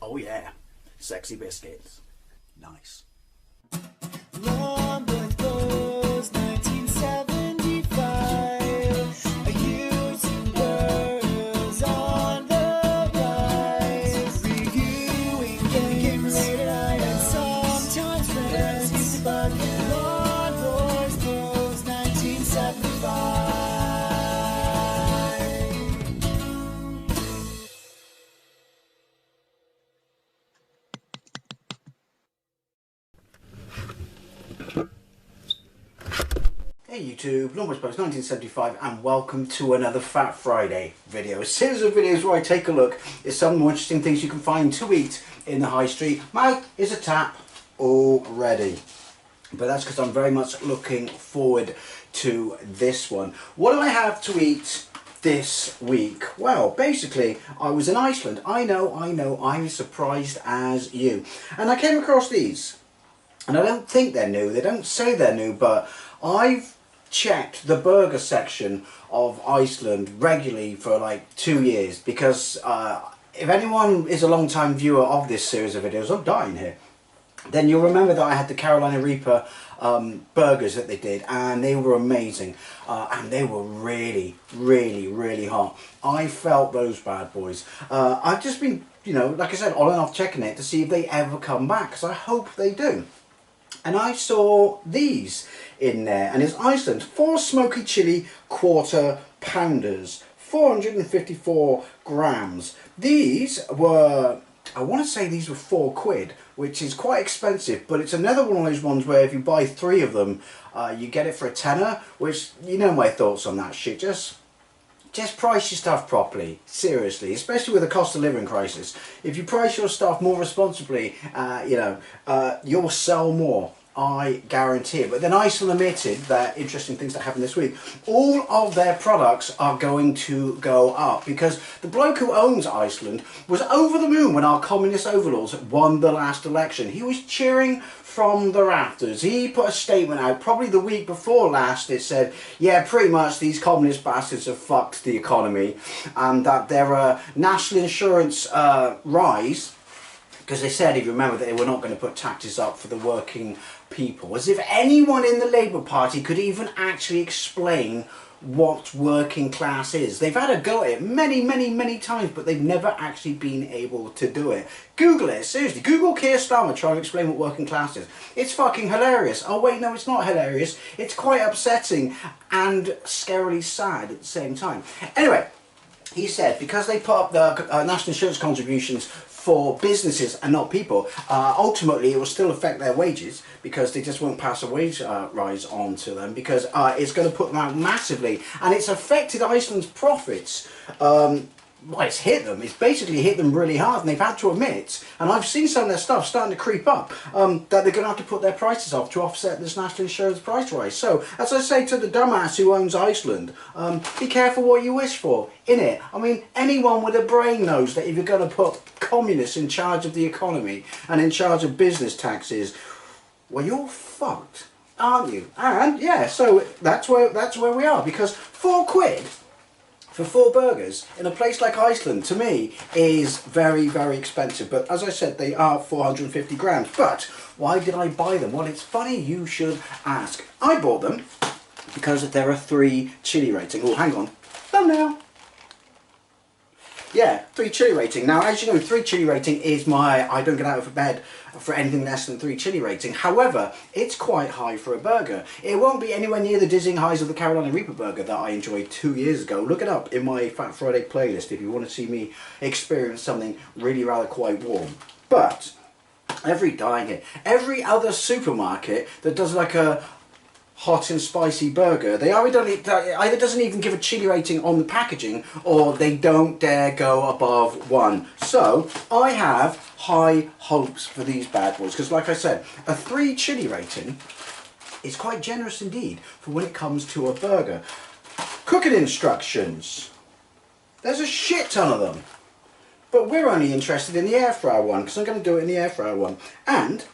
Oh yeah, sexy biscuits. Nice. Long Boys 1975. YouTubers on the rise. Reviewing games late at night and sometimes friends. But Long Boys 1975. Hey YouTube, Long Post 1975 and welcome to another Fat Friday video. A series of videos where I take a look at some more interesting things you can find to eat in the high street. Mouth is a tap already, but that's because I'm very much looking forward to this one. What do I have to eat this week? Well, basically, I was in Iceland. I know, I'm as surprised as you. And I came across these. And I don't think they're new, they don't say they're new, but I've checked the burger section of Iceland regularly for like 2 years because if anyone is a long time viewer of this series of videos, I'm dying here, then you'll remember that I had the Carolina Reaper burgers that they did, and they were amazing, and they were really hot. I felt those bad boys. I've just been, you know, like I said, on and off checking it to see if they ever come back, because I hope they do. And I saw these in there, and it's Iceland 4 Smoky Chilli quarter pounders, 454 grams. These were, I want to say these were £4, which is quite expensive, but it's another one of those ones where if you buy 3 of them, you get it for a tenner, which, you know my thoughts on that shit. Just price your stuff properly, seriously, especially with the cost of living crisis. If you price your stuff more responsibly, you'll sell more, I guarantee it. But then Iceland admitted that, interesting things that happened this week, all of their products are going to go up because the bloke who owns Iceland was over the moon when our communist overlords won the last election. He was cheering from the rafters. He put a statement out probably the week before last. It said, yeah, pretty much these communist bastards have fucked the economy, and that their national insurance rise, because they said, if you remember, that they were not going to put taxes up for the working people. As if anyone in the Labour Party could even actually explain what working class is. They've had a go at it many times, but they've never actually been able to do it. Google it, seriously. Google Keir Starmer trying to explain what working class is. It's fucking hilarious. Oh wait, no, it's not hilarious. It's quite upsetting and scarily sad at the same time. Anyway, he said because they put up the national insurance contributions for businesses and not people, ultimately it will still affect their wages because they just won't pass a wage rise on to them, because it's going to put them out massively, and it's affected Iceland's profits. Well, it's hit them. It's basically hit them really hard, and they've had to admit, and I've seen some of their stuff starting to creep up, that they're going to have to put their prices up to offset this national insurance price rise. So, as I say to the dumbass who owns Iceland, be careful what you wish for, innit? I mean, anyone with a brain knows that if you're going to put communists in charge of the economy and in charge of business taxes, well, you're fucked, aren't you? And yeah, so that's where we are, because £4 for 4 burgers in a place like Iceland, to me, is very expensive. But as I said, they are 450 grams. But why did I buy them? Well, it's funny you should ask. I bought them because they're a 3 chili rating. Oh, hang on. Thumbnail. Yeah, 3 chili rating. Now, as you know, 3 chili rating is my, I don't get out of bed for anything less than 3 chili rating. However, it's quite high for a burger. It won't be anywhere near the dizzying highs of the Carolina Reaper burger that I enjoyed 2 years ago. Look it up in my Fat Friday playlist if you want to see me experience something really rather quite warm. But every other supermarket that does like a hot and spicy burger, they either doesn't even give a chili rating on the packaging, or they don't dare go above 1. So I have high hopes for these bad boys, because like I said, a 3 chili rating is quite generous indeed for when it comes to a burger. Cooking instructions, there's a shit ton of them, but we're only interested in the air fryer one, because I'm going to do it in the air fryer one. And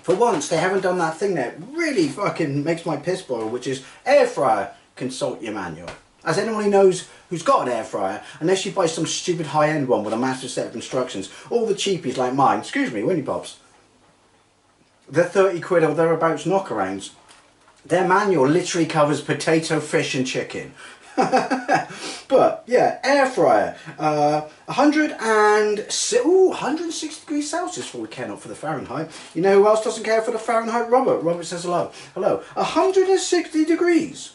for once, they haven't done that thing that really fucking makes my piss boil, which is air fryer, consult your manual. As anyone who knows who's got an air fryer, unless you buy some stupid high-end one with a massive set of instructions, all the cheapies like mine, excuse me, Winnie Pops, they're 30 quid or thereabouts knockarounds. Their manual literally covers potato, fish and chicken. But yeah, air fryer, 160 degrees Celsius for we care not for the Fahrenheit. You know who else doesn't care for the Fahrenheit? Robert. Robert says hello. Hello. 160 degrees.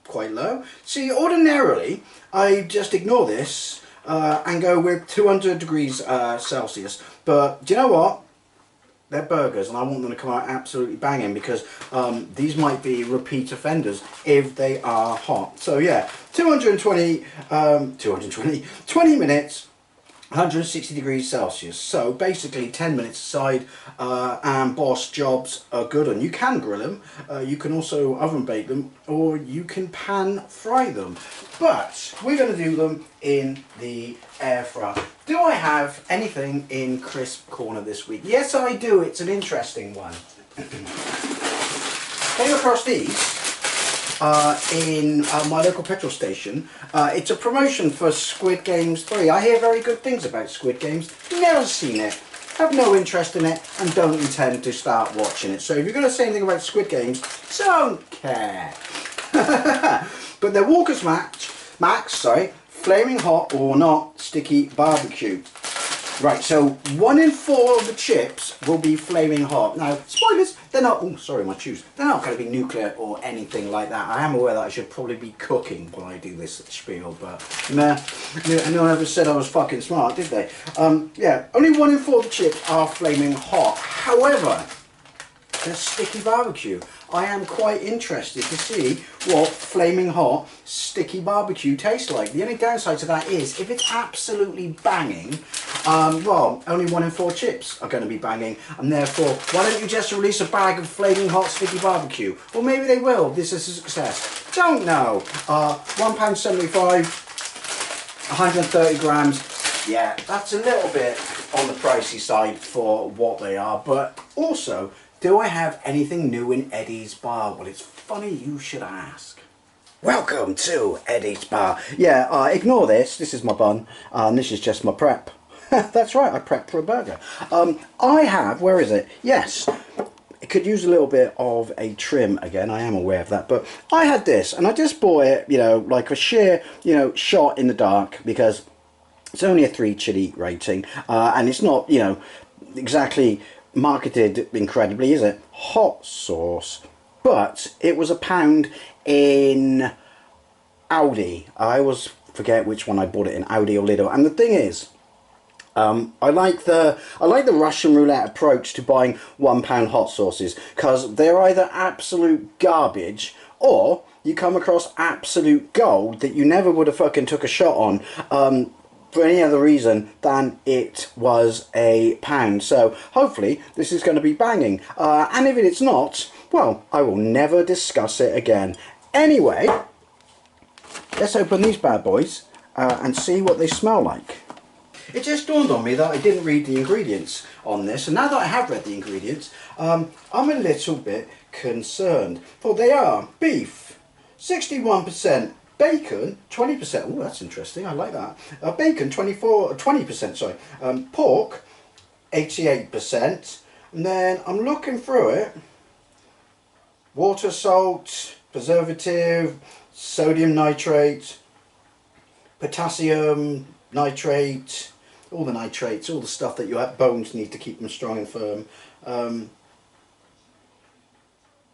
Quite low. See, ordinarily I just ignore this and go with 200 degrees Celsius. But do you know what? They're burgers and I want them to come out absolutely banging, because these might be repeat offenders if they are hot. So yeah, 20 minutes, 160 degrees Celsius. So basically 10 minutes aside, and boss, jobs are good. And you can grill them, you can also oven bake them, or you can pan fry them. But we're going to do them in the air fryer. Do I have anything in crisp corner this week? Yes, I do. It's an interesting one. Came across these in my local petrol station. It's a promotion for Squid Games 3. I hear very good things about Squid Games. Never seen it, have no interest in it, and don't intend to start watching it. So if you're going to say anything about Squid Games, don't care. But they're Walker's Max, flaming hot or not sticky barbecue. Right, so 1 in 4 of the chips will be flaming hot. Now, spoilers, they're not, oh sorry, my shoes, they're not going to be nuclear or anything like that. I am aware that I should probably be cooking when I do this spiel, but nah, no one ever said I was fucking smart, did they? Yeah, only 1 in 4 of the chips are flaming hot. However, they're sticky barbecue. I am quite interested to see what flaming hot sticky barbecue tastes like. The only downside to that is if it's absolutely banging, well, only 1 in 4 chips are going to be banging, and therefore why don't you just release a bag of flaming hot sticky barbecue? Or maybe they will. This is a success. Don't know. £1.75, 130 grams. Yeah, that's a little bit on the pricey side for what they are, but also, do I have anything new in Eddie's Bar? Well, it's funny you should ask. Welcome to Eddie's Bar. Yeah, ignore this. This is my bun. This is just my prep. That's right, I prepped for a burger. I have, where is it? Yes, it could use a little bit of a trim again. I am aware of that. But I had this, and I just bought it, you know, like a sheer, you know, shot in the dark, because it's only a 3 chili rating. And it's not, you know, exactly marketed incredibly, is it? Hot sauce, but it was £1 in Aldi. I always forget which one I bought it in, Aldi or Lidl. And the thing is, I like the Russian roulette approach to buying £1 hot sauces, because they're either absolute garbage or you come across absolute gold that you never would have fucking took a shot on for any other reason than it was £1. So hopefully this is going to be banging, and if it's not, well, I will never discuss it again. Anyway, let's open these bad boys and see what they smell like. It just dawned on me that I didn't read the ingredients on this, and now that I have read the ingredients, I'm a little bit concerned. For they are beef, 61%, bacon, 20%, oh that's interesting, I like that, bacon, 20%, sorry, pork, 88%, and then I'm looking through it, water, salt, preservative, sodium nitrate, potassium nitrate, all the nitrates, all the stuff that your bones need to keep them strong and firm.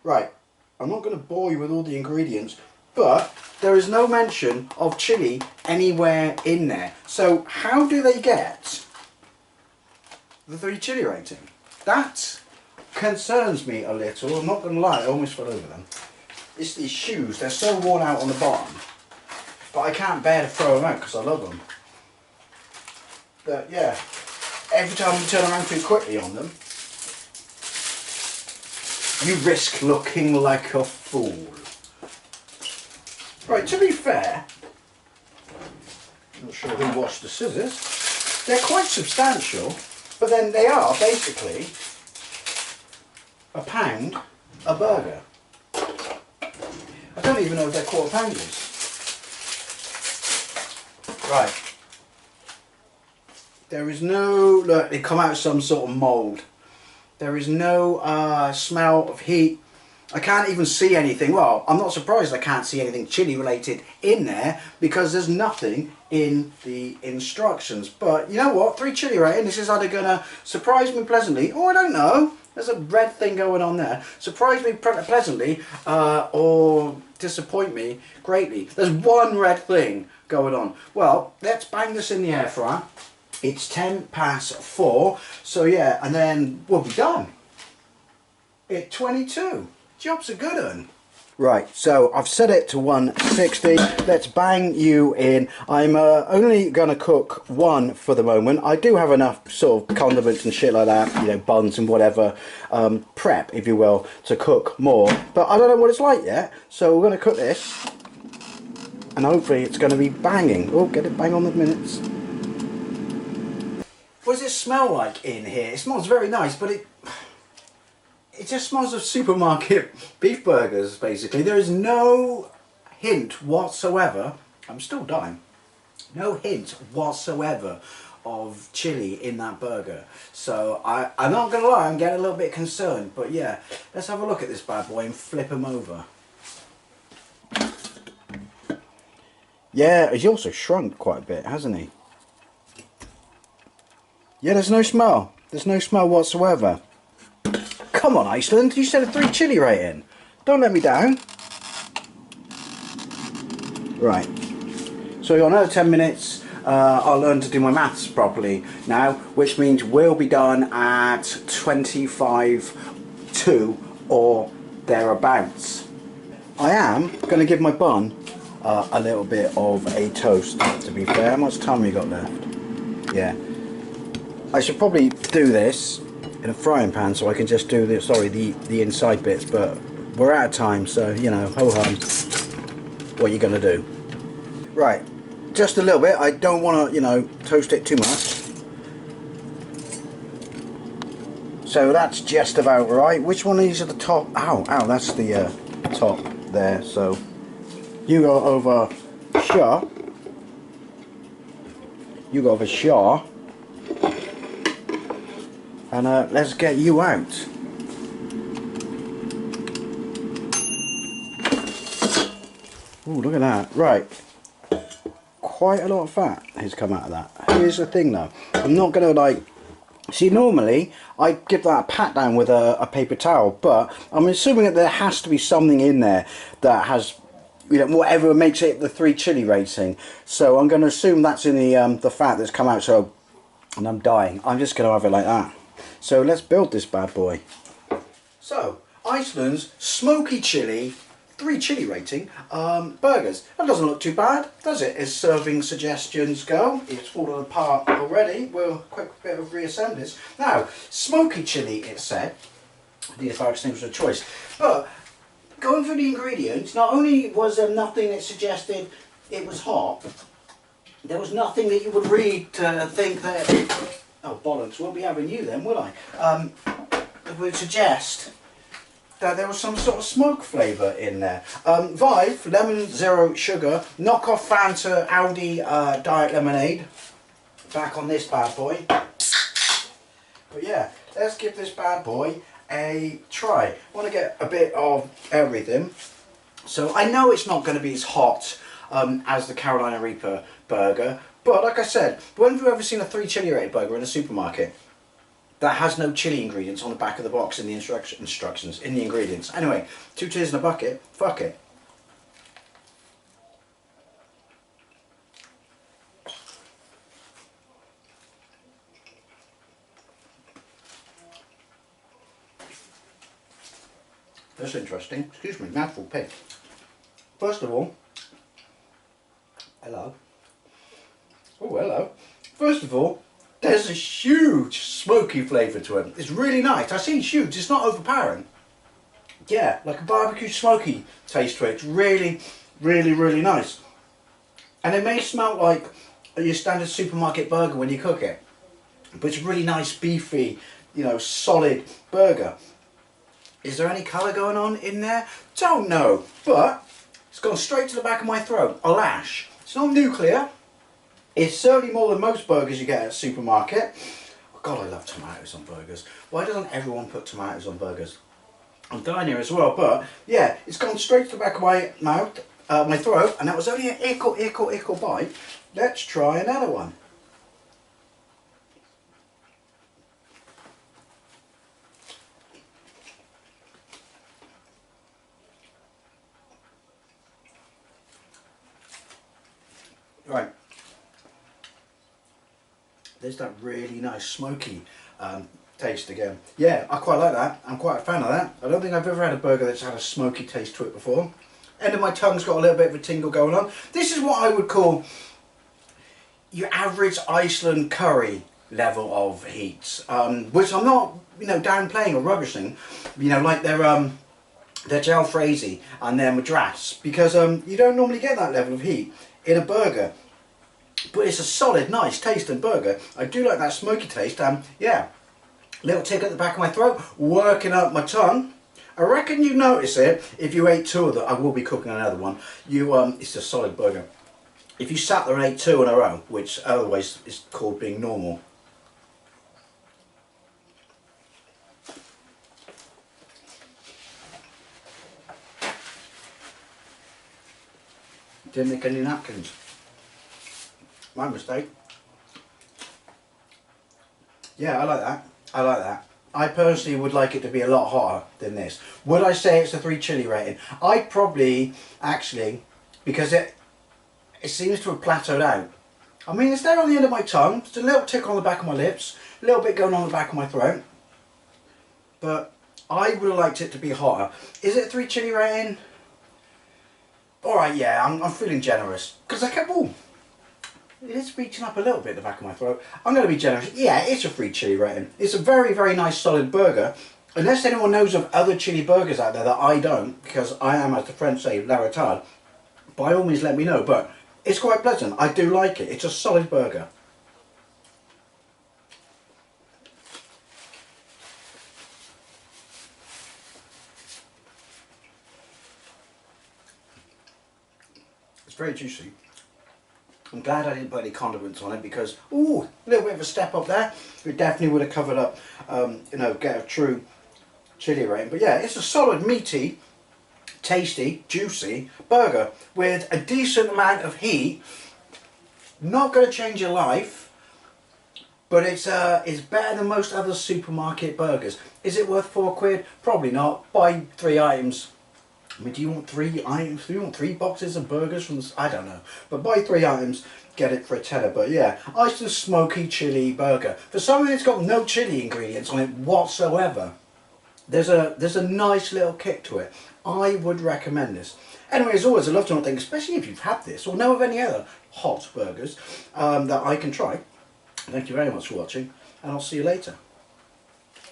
Right, I'm not going to bore you with all the ingredients, but there is no mention of chili anywhere in there. So how do they get the 3 chili rating? That concerns me a little. I'm not going to lie, I almost fell over them. It's these shoes, they're so worn out on the bottom, but I can't bear to throw them out because I love them. But yeah, every time you turn around too quickly on them, you risk looking like a fool. Right, to be fair, I'm not sure who washed the scissors. They're quite substantial, but then they are basically £1 a burger. I don't even know if they're quarter pounders. Right. There is no, look, they come out of some sort of mould. There is no smell of heat. I can't even see anything. Well, I'm not surprised I can't see anything chili related in there because there's nothing in the instructions. But you know what? 3 chili rating. This is either going to surprise me pleasantly, or I don't know. There's a red thing going on there. Surprise me pleasantly or disappoint me greatly. There's one red thing going on. Well, let's bang this in the air fryer. It's 4:10. So yeah, and then we'll be done. It's 22. Job's a good one. Right, so I've set it to 160. Let's bang you in. I'm only going to cook one for the moment. I do have enough sort of condiments and shit like that, you know, buns and whatever, prep, if you will, to cook more. But I don't know what it's like yet, so we're going to cook this. And hopefully it's going to be banging. Oh, get it bang on the minutes. What does it smell like in here? It smells very nice, but it just smells of supermarket beef burgers, basically. There is no hint whatsoever, I'm still dying, no hint whatsoever of chili in that burger. So I'm not going to lie, I'm getting a little bit concerned. But yeah, let's have a look at this bad boy and flip him over. Yeah, he's also shrunk quite a bit, hasn't he? Yeah, there's no smell. There's no smell whatsoever. Come on, Iceland, you said a 3 chili rating. Don't let me down. Right. So we've got another 10 minutes. I'll learn to do my maths properly now, which means we'll be done at 25 or thereabouts. I am going to give my bun a little bit of a toast, to be fair. How much time have you got left? Yeah. I should probably do this in a frying pan so I can just do the inside bits, but we're out of time, so you know, ho hum. What are you gonna do? Right, just a little bit. I don't want to, you know, toast it too much. So that's just about right. Which one of these are the top? Ow, ow, that's the top there. So you go over Shah. You go over Shah. And let's get you out. Ooh, look at that. Right. Quite a lot of fat has come out of that. Here's the thing though. I'm not going to like... See, normally I'd give that a pat down with a paper towel. But I'm assuming that there has to be something in there that has... You know, whatever makes it the 3 chili rating. So I'm going to assume that's in the fat that's come out. So, and I'm dying. I'm just going to have it like that. So let's build this bad boy. So, Iceland's Smoky Chilli, 3 chili rating, burgers. That doesn't look too bad, does it? As serving suggestions go. It's fallen apart already. We'll quick bit of reassemblies. Now, Smoky Chilli, it said. The fire extinguisher choice. But, going through the ingredients, not only was there nothing that suggested it was hot, there was nothing that you would read to think that... Oh bollocks, won't be having you then, will I? It would suggest that there was some sort of smoke flavour in there. Vive, lemon, 0 sugar, knockoff Fanta, Audi Diet Lemonade. Back on this bad boy. But yeah, let's give this bad boy a try. I want to get a bit of everything. So I know it's not going to be as hot as the Carolina Reaper burger. But like I said, when have you ever seen a 3 chili rated burger in a supermarket that has no chili ingredients on the back of the box in the instructions, in the ingredients? Anyway, 2 chilies in a bucket, fuck it. That's interesting. Excuse me, mouthful pig. First of all, hello. Oh, hello. First of all, there's a huge smoky flavour to it. It's really nice. I say huge, it's not overpowering. Yeah, like a barbecue smoky taste to it. It's really, really, really nice. And it may smell like your standard supermarket burger when you cook it. But it's a really nice, beefy, you know, solid burger. Is there any colour going on in there? Don't know. But It's gone straight to the back of my throat. A lash. It's not nuclear. It's certainly more than most burgers you get at a supermarket. Oh God, I love tomatoes on burgers. Why doesn't everyone put tomatoes on burgers? I'm dying here as well, but yeah, it's gone straight to the back of my mouth, my throat, and that was only an ickle bite. Let's try another one. Right, there's that really nice smoky taste again. Yeah, I quite like that. I'm quite a fan of that. I don't think I've ever had a burger that's had a smoky taste to it before. End of my tongue's got a little bit of a tingle going on. This is what I would call your average Iceland curry level of heat, which I'm not, you know, downplaying or rubbishing. You know, like their jalfrezi and their madras, because you don't normally get that level of heat in a burger, but it's a solid, nice tasting burger. I do like that smoky taste. Yeah, little tick at the back of my throat, working up my tongue. I reckon you notice it if you ate two of them. I will be cooking another one. It's a solid burger. If you sat there and ate two in a row, which otherwise is called being normal. Didn't make any napkins. My mistake. Yeah, I like that. I like that. I personally would like it to be a lot hotter than this. Would I say it's a 3 chili rating? I'd probably, actually, because it seems to have plateaued out. I mean, it's there on the end of my tongue. It's a little tick on the back of my lips. A little bit going on the back of my throat. But I would have liked it to be hotter. Is it a 3 chili rating? Alright, yeah, I'm feeling generous. Because I kept, ooh, it is reaching up a little bit at the back of my throat. I'm going to be generous. Yeah, it's a 3 chili rating. It's a very, very nice solid burger. Unless anyone knows of other chili burgers out there that I don't, because I am, as the French say, la retard, by all means let me know. But it's quite pleasant. I do like it. It's a solid burger. It's very juicy. I'm glad I didn't put any condiments on it because, ooh, a little bit of a step up there. It definitely would have covered up, you know, get a true chili rating. But yeah, it's a solid, meaty, tasty, juicy burger with a decent amount of heat. Not going to change your life, but it's better than most other supermarket burgers. Is it worth £4? Probably not. Buy 3 items. I mean, do you want 3 items? Do you want 3 boxes of burgers from? I don't know. But buy 3 items, get it for a tenner. But yeah, Iceland Smoky Chilli burger. For something that's got no chili ingredients on it whatsoever, there's a nice little kick to it. I would recommend this. Anyway, as always, I'd love to know things, especially if you've had this or know of any other hot burgers that I can try. Thank you very much for watching, and I'll see you later.